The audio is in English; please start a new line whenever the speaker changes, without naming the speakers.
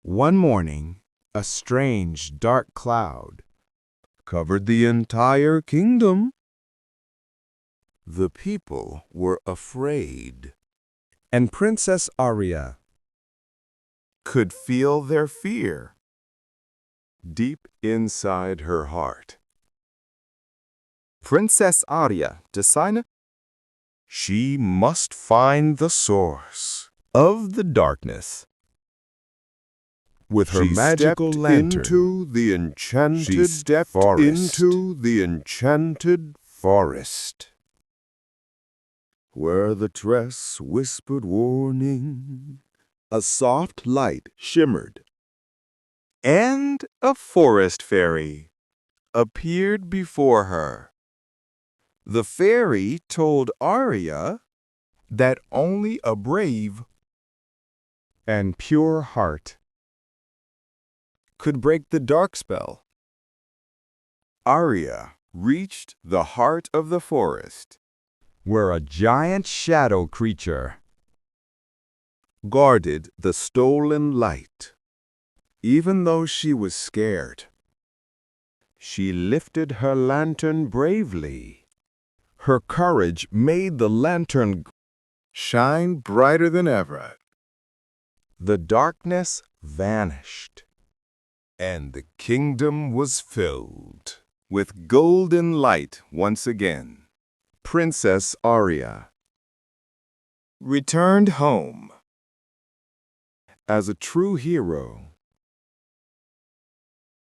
One morning, a strange, dark cloud covered the entire kingdom. The people were afraid, and Princess Aria could feel their fear deep inside her heart. Princess Aria decided she must find the source of the darkness. With her magical lantern, she stepped into the enchanted forest, where the tress whispered warning, a soft light shimmered, and a forest fairy appeared before her. The fairy told Aria that only a brave and pure heart could break the dark spell. Aria reached the heart of the forest, where a giant shadow creature guarded the stolen light. Even though she was scared, she lifted her lantern bravely. Her courage made the lantern shine brighter than ever. The darkness vanished, and the kingdom was filled with golden light once again. Princess Aria returned home as a true hero.